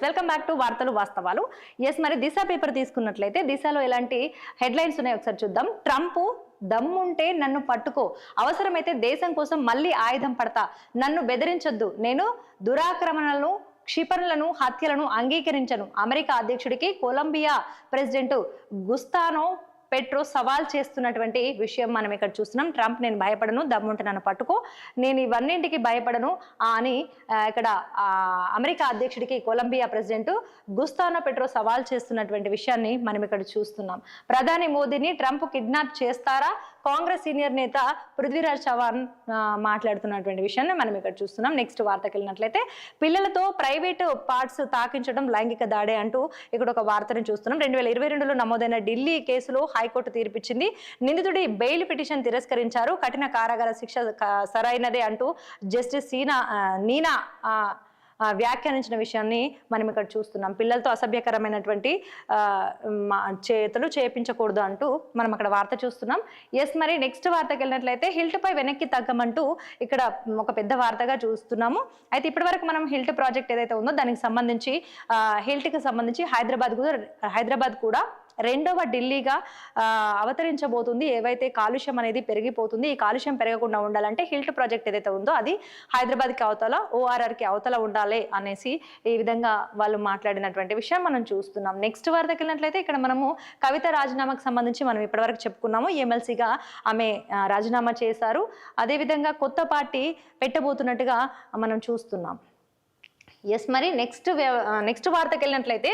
వెల్కమ్ బ్యాక్ టు వార్తలు వాస్తవాలు. మరి దిశ పేపర్ తీసుకున్నట్లయితే దిశలో ఎలాంటి హెడ్లైన్స్ ఉన్నాయో ఒకసారి చూద్దాం. ట్రంప్ దమ్ముంటే నన్ను పట్టుకో, అవసరమైతే దేశం కోసం మళ్ళీ ఆయుధం పడతా, నన్ను బెదిరించొద్దు, నేను దురాక్రమణలను, క్షిపణులను, హత్యలను అంగీకరించను. అమెరికా అధ్యక్షుడికి కొలంబియా ప్రెసిడెంట్ గుస్తానో పెట్రో సవాల్ చేస్తున్నటువంటి విషయం మనం ఇక్కడ చూస్తున్నాం. ట్రంప్ నేను భయపడను, దమ్ముంటే నన్ను పట్టుకో, నేను ఇవన్నింటికి భయపడను అని ఇక్కడ అమెరికా అధ్యక్షుడికి కొలంబియా ప్రెసిడెంట్ గుస్తానో పెట్రో సవాల్ చేస్తున్నటువంటి విషయాన్ని మనం ఇక్కడ చూస్తున్నాం. ప్రధాని మోదీని ట్రంప్ కిడ్నాప్ చేస్తారా? కాంగ్రెస్ సీనియర్ నేత పృథ్వీరాజ్ చవాన్ మాట్లాడుతున్నటువంటి విషయాన్ని మనం ఇక్కడ చూస్తున్నాం. నెక్స్ట్ వార్తకి వెళ్ళినట్లయితే పిల్లలతో ప్రైవేటు పార్ట్స్ తాకించడం లైంగిక దాడే అంటూ ఇక్కడ ఒక వార్తను చూస్తున్నాం. 2022లో నమోదైన ఢిల్లీ కేసులో హైకోర్టు తీర్పిచ్చింది. నిందితుడి బెయిల్ పిటిషన్ తిరస్కరించారు. కఠిన కారాగార శిక్ష సరైనదే అంటూ జస్టిస్ నీనా వ్యాఖ్యానించిన విషయాన్ని మనం ఇక్కడ చూస్తున్నాం. పిల్లలతో అసభ్యకరమైనటువంటి చేతులు చేయించకూడదు అంటూ మనం అక్కడ వార్త చూస్తున్నాం. మరి నెక్స్ట్ వార్తకి వెళ్ళినట్లయితే హిల్ట్ పై వెనక్కి తగ్గమంటూ ఇక్కడ ఒక పెద్ద వార్తగా చూస్తున్నాము. అయితే ఇప్పటి వరకు మనం హిల్ట్ ప్రాజెక్ట్ ఏదైతే ఉందో దానికి సంబంధించి హిల్ట్కి సంబంధించి హైదరాబాద్ కూడా రెండవ ఢిల్లీగా అవతరించబోతుంది. ఏవైతే కాలుష్యం అనేది పెరిగిపోతుంది, ఈ కాలుష్యం పెరగకుండా ఉండాలంటే హిల్ట్ ప్రాజెక్ట్ ఏదైతే ఉందో అది హైదరాబాద్కి అవతల, ORRకి అవతల ఉండాలి అనేసి ఈ విధంగా వాళ్ళు మాట్లాడినటువంటి విషయం మనం చూస్తున్నాం. నెక్స్ట్ వార్తకి వెళ్ళినట్లయితే ఇక్కడ మనము కవిత రాజీనామాకు సంబంధించి మనం ఇప్పటివరకు చెప్పుకున్నాము. ఎమ్మెల్సీగా ఆమె రాజీనామా చేశారు. అదేవిధంగా కొత్త పార్టీ పెట్టబోతున్నట్టుగా మనం చూస్తున్నాం. మరి నెక్స్ట్ వార్తకి వెళ్ళినట్లయితే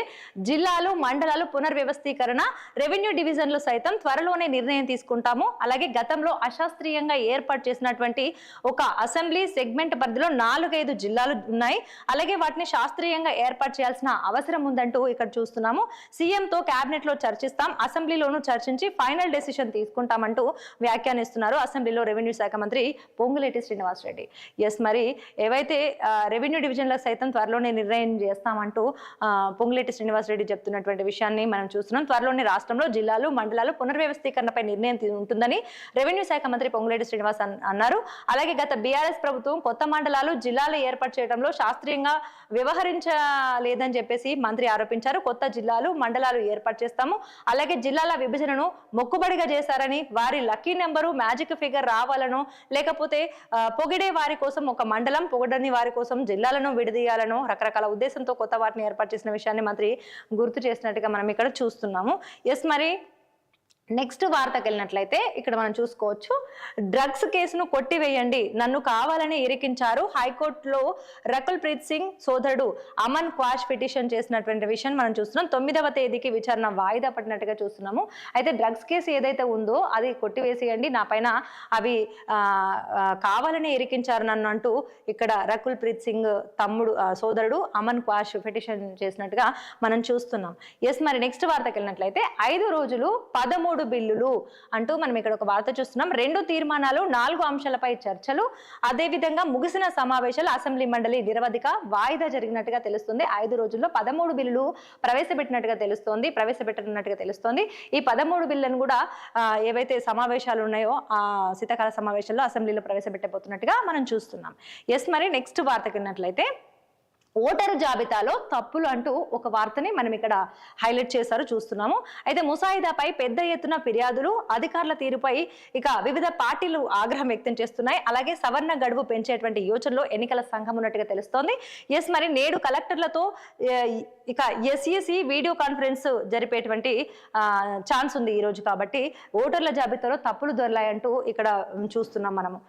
జిల్లాలు, మండలాలు పునర్వ్యవస్థీకరణ, రెవెన్యూ డివిజన్లు సైతం త్వరలోనే నిర్ణయం తీసుకుంటాము. అలాగే గతంలో అశాస్త్రీయంగా ఏర్పాటు చేసినటువంటి ఒక అసెంబ్లీ సెగ్మెంట్ పరిధిలో 4-5 జిల్లాలు ఉన్నాయి. అలాగే వాటిని శాస్త్రీయంగా ఏర్పాటు చేయాల్సిన అవసరం ఉందంటూ ఇక్కడ చూస్తున్నాము. సీఎంతో క్యాబినెట్ లో చర్చిస్తాం, అసెంబ్లీలోనూ చర్చించి ఫైనల్ డెసిషన్ తీసుకుంటామంటూ వ్యాఖ్యానిస్తున్నారు అసెంబ్లీలో రెవెన్యూ శాఖ మంత్రి పొంగులేటి శ్రీనివాసరెడ్డి. మరి ఏవైతే రెవెన్యూ డివిజన్లకు సైతం త్వరలోనే నిర్ణయం చేస్తామంటూ పొంగులేటి శ్రీనివాసరెడ్డి చెప్తున్నటువంటి విషయాన్ని మనం చూస్తున్నాం. త్వరలోనే రాష్ట్రంలో జిల్లాలు, మండలాలు పునర్వ్యవస్థీకరణపై నిర్ణయం ఉంటుందని రెవెన్యూ శాఖ మంత్రి పొంగులేటి శ్రీనివాస్ అన్నారు. అలాగే గత బీఆర్ఎస్ ప్రభుత్వం కొత్త మండలాలు, జిల్లాలు ఏర్పాటు చేయడంలో శాస్త్రీయంగా వ్యవహరించలేదని చెప్పేసి మంత్రి ఆరోపించారు. కొత్త జిల్లాలు, మండలాలు ఏర్పాటు చేస్తాము, అలాగే జిల్లాల విభజనను మొక్కుబడిగా చేశారని, వారి లక్కీ నెంబరు, మ్యాజిక్ ఫిగర్ రావాలను, లేకపోతే పొగిడే వారి కోసం ఒక మండలం, పొగడని వారి కోసం జిల్లాలను విడదీయాలను, రకరకాల ఉద్దేశంతో కొత్త వాటిని ఏర్పాటు చేసిన విషయాన్ని మంత్రి గుర్తు చేసినట్టుగా మనం ఇక్కడ చూస్తున్నాము. మరి నెక్స్ట్ వార్తకి వెళ్ళినట్లయితే ఇక్కడ మనం చూసుకోవచ్చు. డ్రగ్స్ కేసును కొట్టివేయండి, నన్ను కావాలని ఇరికించారు. హైకోర్టులో రకుల్ ప్రీత్ సింగ్ సోదరుడు అమన్ క్వాష్ పిటిషన్ చేసినటువంటి విషయం మనం చూస్తున్నాం. 9వ తేదీకి విచారణ వాయిదా పడినట్టుగా చూస్తున్నాము. అయితే డ్రగ్స్ కేసు ఏదైతే ఉందో అది కొట్టివేసేయండి, నా పైన అవి కావాలని ఇరికించారు నన్ను అంటూ ఇక్కడ రకుల్ ప్రీత్ సింగ్ సోదరుడు అమన్ క్వాష్ పిటిషన్ చేసినట్టుగా మనం చూస్తున్నాం. మరి నెక్స్ట్ వార్తకి వెళ్ళినట్లయితే 5 రోజులు 13 బిల్లులు అంటూ మనం ఇక్కడ ఒక వార్త చూస్తున్నాం. 2 తీర్మానాలు, 4 అంశాలపై చర్చలు, అదేవిధంగా ముగిసిన సమావేశాలు, అసెంబ్లీ మండలి నిరవధిక వాయిదా జరిగినట్టుగా తెలుస్తుంది. 5 రోజుల్లో 13 బిల్లులు ప్రవేశపెట్టినట్టుగా తెలుస్తోంది. ఈ 13 బిల్లులను కూడా ఏవైతే సమావేశాలు ఉన్నాయో ఆ శీతాకాల సమావేశాల్లో అసెంబ్లీలో ప్రవేశపెట్టబోతున్నట్టుగా మనం చూస్తున్నాం. మరి నెక్స్ట్ వార్తకి వెళ్ళినట్లయితే ఓటరు జాబితాలో తప్పులు అంటూ ఒక వార్తని మనం ఇక్కడ హైలైట్ చేశారు చూస్తున్నాము. అయితే ముసాయిదాపై పెద్ద ఎత్తున ఫిర్యాదులు, అధికారుల తీరుపై ఇక వివిధ పార్టీలు ఆగ్రహం వ్యక్తం చేస్తున్నాయి. అలాగే సవర్ణ గడువు పెంచేటువంటి యోచనలో ఎన్నికల సంఘం ఉన్నట్టుగా తెలుస్తోంది. మరి నేడు కలెక్టర్లతో ఇక SEC వీడియో కాన్ఫరెన్స్ జరిపేటువంటి ఛాన్స్ ఉంది ఈ రోజు. కాబట్టి ఓటర్ల జాబితాలో తప్పులు దొరలాయంటూ ఇక్కడ చూస్తున్నాం మనము.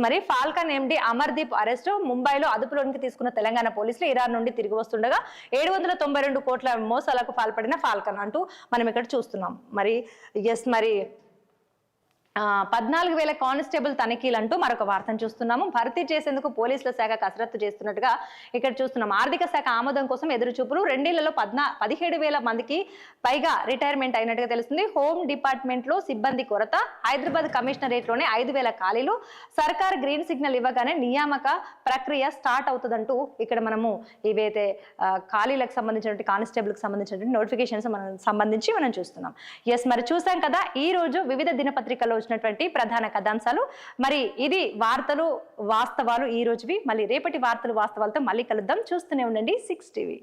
మరి ఫాల్కన్ MD అమర్దీప్ అరెస్ట్, ముంబైలో అదుపులోనికి తీసుకున్న తెలంగాణ పోలీసులు ఇరాన్ నుండి తిరిగి వస్తుండగా 792 కోట్ల మోసాలకు పాల్పడిన ఫాల్కన్ అంటూ మనం ఇక్కడ చూస్తున్నాం. మరి 14,000 కానిస్టేబుల్ తనిఖీలు అంటూ మరొక వార్తను చూస్తున్నాము. భర్తీ చేసేందుకు పోలీసుల శాఖ కసరత్తు చేస్తున్నట్టుగా ఇక్కడ చూస్తున్నాం. ఆర్థిక శాఖ ఆమోదం కోసం ఎదురు చూపులు. 2 ఏళ్లలో 17,000 మందికి పైగా రిటైర్మెంట్ అయినట్టుగా తెలుస్తుంది. హోమ్ డిపార్ట్మెంట్ లో సిబ్బంది కొరత. హైదరాబాద్ కమిషనరేట్ లోనే 5,000 ఖాళీలు. సర్కార్ గ్రీన్ సిగ్నల్ ఇవ్వగానే నియామక ప్రక్రియ స్టార్ట్ అవుతుందంటూ ఇక్కడ మనము ఇవైతే ఖాళీలకు సంబంధించినటువంటి కానిస్టేబుల్ కి సంబంధించినటువంటి నోటిఫికేషన్స్ సంబంధించి మనం చూస్తున్నాం. ఎస్, మరి చూసాం కదా ఈ రోజు వివిధ దినపత్రికల్లో వచ్చినటువంటి ప్రధాన కథాంశాలు. మరి ఇది వార్తలు వాస్తవాలు ఈ రోజువి. మళ్ళీ రేపటి వార్తలు వాస్తవాలతో మళ్ళీ కలుద్దాం. చూస్తూనే ఉండండి 6 టీవీ.